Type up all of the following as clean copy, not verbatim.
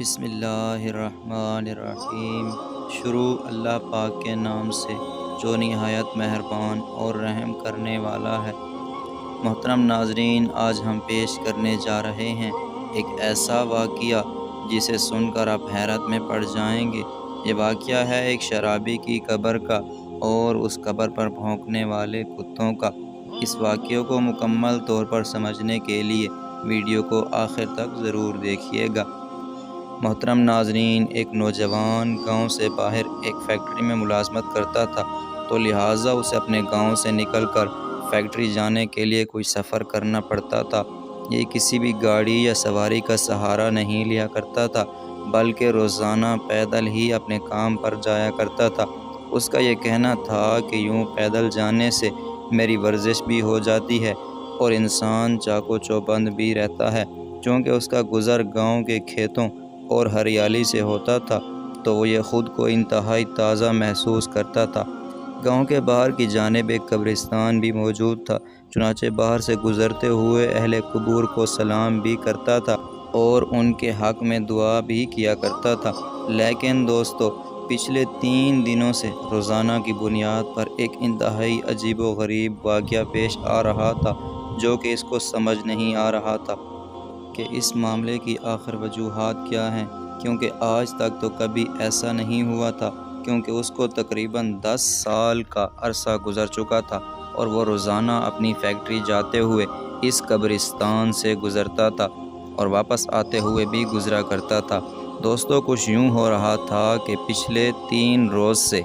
بسم اللہ الرحمن الرحیم۔ شروع اللہ پاک کے نام سے جو نہایت مہربان اور رحم کرنے والا ہے۔ محترم ناظرین، آج ہم پیش کرنے جا رہے ہیں ایک ایسا واقعہ جسے سن کر آپ حیرت میں پڑ جائیں گے۔ یہ واقعہ ہے ایک شرابی کی قبر کا اور اس قبر پر بھونکنے والے کتوں کا۔ اس واقعے کو مکمل طور پر سمجھنے کے لیے ویڈیو کو آخر تک ضرور دیکھیے گا۔ محترم ناظرین، ایک نوجوان گاؤں سے باہر ایک فیکٹری میں ملازمت کرتا تھا، تو لہٰذا اسے اپنے گاؤں سے نکل کر فیکٹری جانے کے لیے کوئی سفر کرنا پڑتا تھا۔ یہ کسی بھی گاڑی یا سواری کا سہارا نہیں لیا کرتا تھا، بلکہ روزانہ پیدل ہی اپنے کام پر جایا کرتا تھا۔ اس کا یہ کہنا تھا کہ یوں پیدل جانے سے میری ورزش بھی ہو جاتی ہے اور انسان چاق و چوبند بھی رہتا ہے۔ چونکہ اس کا گزر گاؤں کے کھیتوں اور ہریالی سے ہوتا تھا، تو وہ یہ خود کو انتہائی تازہ محسوس کرتا تھا۔ گاؤں کے باہر کی جانب ایک قبرستان بھی موجود تھا، چنانچہ باہر سے گزرتے ہوئے اہل قبور کو سلام بھی کرتا تھا اور ان کے حق میں دعا بھی کیا کرتا تھا۔ لیکن دوستو، پچھلے 3 دنوں سے روزانہ کی بنیاد پر ایک انتہائی عجیب و غریب واقعہ پیش آ رہا تھا، جو کہ اس کو سمجھ نہیں آ رہا تھا کہ اس معاملے کی آخر وجوہات کیا ہیں، کیونکہ آج تک تو کبھی ایسا نہیں ہوا تھا، کیونکہ اس کو تقریباً 10 سال کا عرصہ گزر چکا تھا اور وہ روزانہ اپنی فیکٹری جاتے ہوئے اس قبرستان سے گزرتا تھا اور واپس آتے ہوئے بھی گزرا کرتا تھا۔ دوستو، کچھ یوں ہو رہا تھا کہ پچھلے 3 روز سے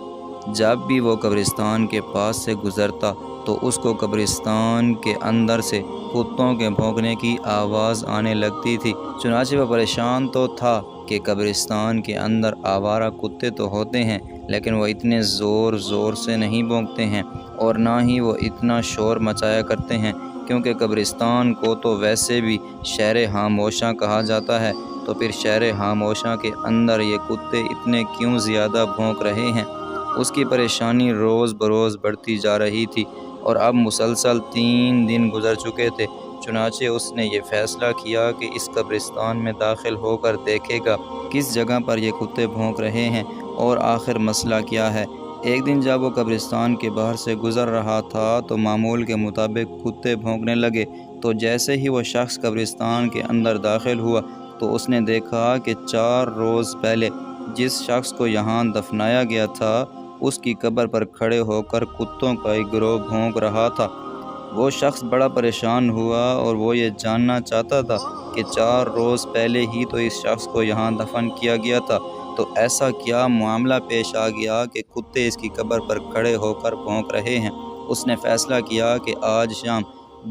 جب بھی وہ قبرستان کے پاس سے گزرتا تو اس کو قبرستان کے اندر سے کتوں کے بھونکنے کی آواز آنے لگتی تھی۔ چنانچہ وہ پریشان تو تھا کہ قبرستان کے اندر آوارہ کتے تو ہوتے ہیں، لیکن وہ اتنے زور سے نہیں بھونکتے ہیں اور نہ ہی وہ اتنا شور مچایا کرتے ہیں، کیونکہ قبرستان کو تو ویسے بھی شہر خاموشاں کہا جاتا ہے، تو پھر شہر خاموشاں کے اندر یہ کتے اتنے کیوں زیادہ بھونک رہے ہیں؟ اس کی پریشانی روز بروز بڑھتی جا رہی تھی اور اب مسلسل 3 دن گزر چکے تھے۔ چنانچہ اس نے یہ فیصلہ کیا کہ اس قبرستان میں داخل ہو کر دیکھے گا کس جگہ پر یہ کتے بھونک رہے ہیں اور آخر مسئلہ کیا ہے۔ ایک دن جب وہ قبرستان کے باہر سے گزر رہا تھا تو معمول کے مطابق کتے بھونکنے لگے، تو جیسے ہی وہ شخص قبرستان کے اندر داخل ہوا تو اس نے دیکھا کہ 4 روز پہلے جس شخص کو یہاں دفنایا گیا تھا، اس کی قبر پر کھڑے ہو کر کتوں کا ایک گروہ بھونک رہا تھا۔ وہ شخص بڑا پریشان ہوا اور وہ یہ جاننا چاہتا تھا کہ 4 روز پہلے ہی تو اس شخص کو یہاں دفن کیا گیا تھا، تو ایسا کیا معاملہ پیش آ گیا کہ کتے اس کی قبر پر کھڑے ہو کر بھونک رہے ہیں۔ اس نے فیصلہ کیا کہ آج شام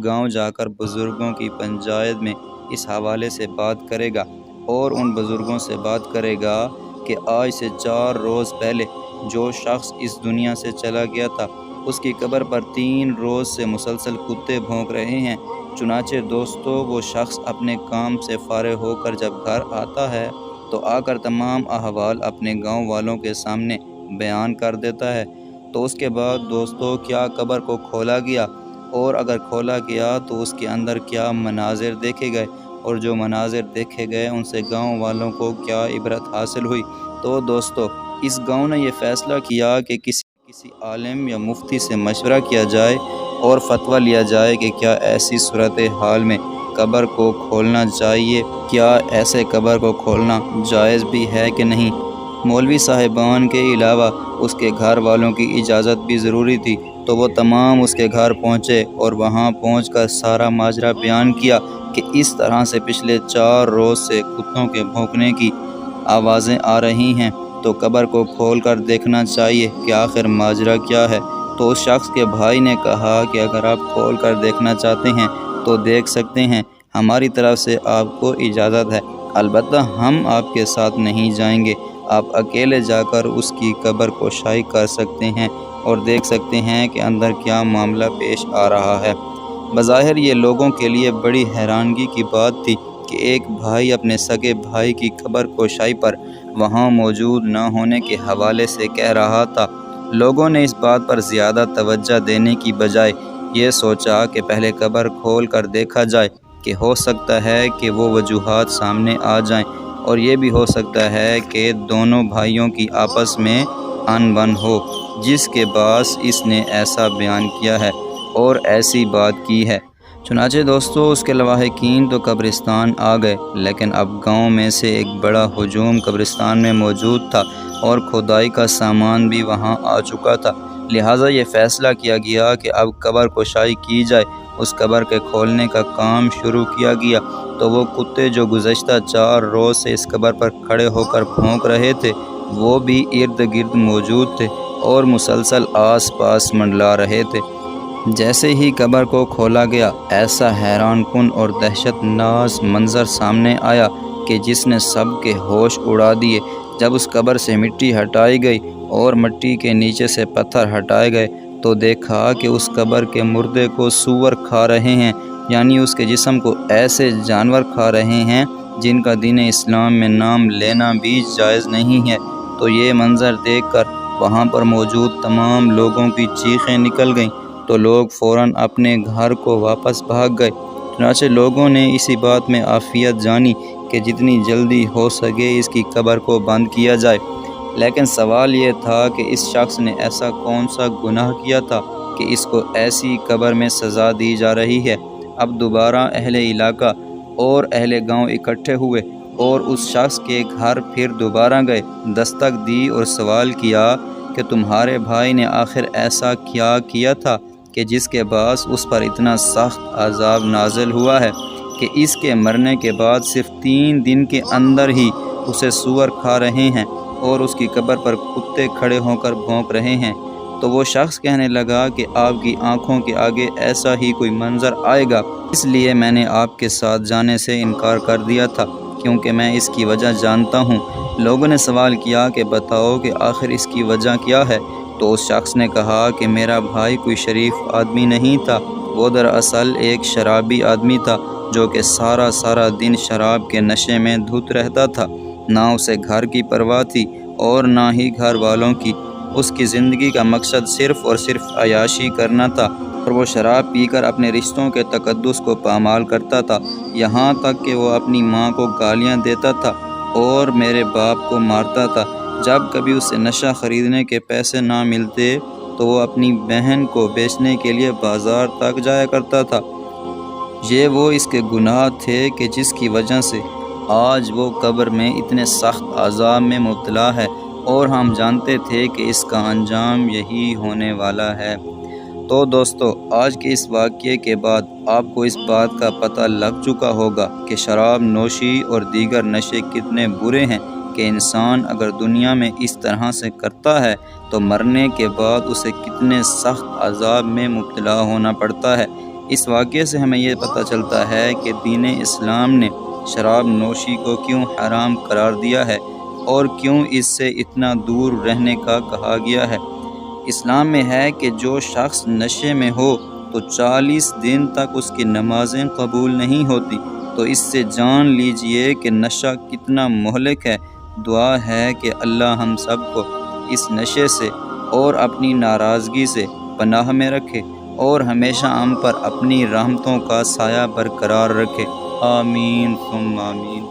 گاؤں جا کر بزرگوں کی پنچایت میں اس حوالے سے بات کرے گا اور ان بزرگوں سے بات کرے گا کہ آج سے 4 روز پہلے جو شخص اس دنیا سے چلا گیا تھا، اس کی قبر پر 3 روز سے مسلسل کتے بھونک رہے ہیں۔ چنانچہ دوستو، وہ شخص اپنے کام سے فارغ ہو کر جب گھر آتا ہے تو آ کر تمام احوال اپنے گاؤں والوں کے سامنے بیان کر دیتا ہے۔ تو اس کے بعد دوستو، کیا قبر کو کھولا گیا؟ اور اگر کھولا گیا تو اس کے اندر کیا مناظر دیکھے گئے؟ اور جو مناظر دیکھے گئے ان سے گاؤں والوں کو کیا عبرت حاصل ہوئی؟ تو دوستو، اس گاؤں نے یہ فیصلہ کیا کہ کسی عالم یا مفتی سے مشورہ کیا جائے اور فتویٰ لیا جائے کہ کیا ایسی صورتحال میں قبر کو کھولنا چاہیے، کیا ایسے قبر کو کھولنا جائز بھی ہے کہ نہیں۔ مولوی صاحبان کے علاوہ اس کے گھر والوں کی اجازت بھی ضروری تھی، تو وہ تمام اس کے گھر پہنچے اور وہاں پہنچ کر سارا ماجرا بیان کیا کہ اس طرح سے پچھلے 4 روز سے کتوں کے بھونکنے کی آوازیں آ رہی ہیں، تو قبر کو کھول کر دیکھنا چاہیے کہ آخر ماجرا کیا ہے۔ تو اس شخص کے بھائی نے کہا کہ اگر آپ کھول کر دیکھنا چاہتے ہیں تو دیکھ سکتے ہیں، ہماری طرف سے آپ کو اجازت ہے، البتہ ہم آپ کے ساتھ نہیں جائیں گے۔ آپ اکیلے جا کر اس کی قبر کوشائی کر سکتے ہیں اور دیکھ سکتے ہیں کہ اندر کیا معاملہ پیش آ رہا ہے۔ بظاہر یہ لوگوں کے لیے بڑی حیرانگی کی بات تھی کہ ایک بھائی اپنے سگے بھائی کی قبر کوشائی پر وہاں موجود نہ ہونے کے حوالے سے کہہ رہا تھا۔ لوگوں نے اس بات پر زیادہ توجہ دینے کی بجائے یہ سوچا کہ پہلے قبر کھول کر دیکھا جائے کہ ہو سکتا ہے کہ وہ وجوہات سامنے آ جائیں اور یہ بھی ہو سکتا ہے کہ دونوں بھائیوں کی آپس میں ان بن ہو، جس کے باعث اس نے ایسا بیان کیا ہے اور ایسی بات کی ہے۔ چنانچہ دوستو اس کے لواحقین تو قبرستان آ گئے، لیکن اب گاؤں میں سے ایک بڑا ہجوم قبرستان میں موجود تھا اور کھدائی کا سامان بھی وہاں آ چکا تھا۔ لہٰذا یہ فیصلہ کیا گیا کہ اب قبر کشائی کی جائے۔ اس قبر کے کھولنے کا کام شروع کیا گیا تو وہ کتے جو گزشتہ 4 روز سے اس قبر پر کھڑے ہو کر بھونک رہے تھے، وہ بھی ارد گرد موجود تھے اور مسلسل آس پاس منڈلا رہے تھے۔ جیسے ہی قبر کو کھولا گیا، ایسا حیران کن اور دہشت ناز منظر سامنے آیا کہ جس نے سب کے ہوش اڑا دیے۔ جب اس قبر سے مٹی ہٹائی گئی اور مٹی کے نیچے سے پتھر ہٹائے گئے تو دیکھا کہ اس قبر کے مردے کو سور کھا رہے ہیں، یعنی اس کے جسم کو ایسے جانور کھا رہے ہیں جن کا دین اسلام میں نام لینا بھی جائز نہیں ہے۔ تو یہ منظر دیکھ کر وہاں پر موجود تمام لوگوں کی چیخیں نکل گئیں تو لوگ فوراً اپنے گھر کو واپس بھاگ گئے۔ چنانچہ لوگوں نے اسی بات میں عافیت جانی کہ جتنی جلدی ہو سکے اس کی قبر کو بند کیا جائے۔ لیکن سوال یہ تھا کہ اس شخص نے ایسا کون سا گناہ کیا تھا کہ اس کو ایسی قبر میں سزا دی جا رہی ہے۔ اب دوبارہ اہل علاقہ اور اہل گاؤں اکٹھے ہوئے اور اس شخص کے گھر پھر دوبارہ گئے، دستک دی اور سوال کیا کہ تمہارے بھائی نے آخر ایسا کیا کیا تھا کہ جس کے باعث اس پر اتنا سخت عذاب نازل ہوا ہے کہ اس کے مرنے کے بعد صرف 3 دن کے اندر ہی اسے سور کھا رہے ہیں اور اس کی قبر پر کتے کھڑے ہو کر بھونک رہے ہیں۔ تو وہ شخص کہنے لگا کہ آپ کی آنکھوں کے آگے ایسا ہی کوئی منظر آئے گا، اس لیے میں نے آپ کے ساتھ جانے سے انکار کر دیا تھا، کیونکہ میں اس کی وجہ جانتا ہوں۔ لوگوں نے سوال کیا کہ بتاؤ کہ آخر اس کی وجہ کیا ہے؟ تو اس شخص نے کہا کہ میرا بھائی کوئی شریف آدمی نہیں تھا، وہ دراصل ایک شرابی آدمی تھا جو کہ سارا دن شراب کے نشے میں دھت رہتا تھا۔ نہ اسے گھر کی پرواہ تھی اور نہ ہی گھر والوں کی۔ اس کی زندگی کا مقصد صرف اور صرف عیاشی کرنا تھا اور وہ شراب پی کر اپنے رشتوں کے تقدس کو پامال کرتا تھا، یہاں تک کہ وہ اپنی ماں کو گالیاں دیتا تھا اور میرے باپ کو مارتا تھا۔ جب کبھی اسے نشہ خریدنے کے پیسے نہ ملتے تو وہ اپنی بہن کو بیچنے کے لیے بازار تک جایا کرتا تھا۔ یہ وہ اس کے گناہ تھے کہ جس کی وجہ سے آج وہ قبر میں اتنے سخت عذاب میں مبتلا ہے، اور ہم جانتے تھے کہ اس کا انجام یہی ہونے والا ہے۔ تو دوستو آج کے اس واقعے کے بعد آپ کو اس بات کا پتہ لگ چکا ہوگا کہ شراب نوشی اور دیگر نشے کتنے برے ہیں کہ انسان اگر دنیا میں اس طرح سے کرتا ہے تو مرنے کے بعد اسے کتنے سخت عذاب میں مبتلا ہونا پڑتا ہے۔ اس واقعے سے ہمیں یہ پتہ چلتا ہے کہ دین اسلام نے شراب نوشی کو کیوں حرام قرار دیا ہے اور کیوں اس سے اتنا دور رہنے کا کہا گیا ہے۔ اسلام میں ہے کہ جو شخص نشے میں ہو تو 40 دن تک اس کی نمازیں قبول نہیں ہوتی، تو اس سے جان لیجئے کہ نشہ کتنا مہلک ہے۔ دعا ہے کہ اللہ ہم سب کو اس نشے سے اور اپنی ناراضگی سے پناہ میں رکھے اور ہمیشہ ہم پر اپنی رحمتوں کا سایہ برقرار رکھے۔ آمین ثم آمین۔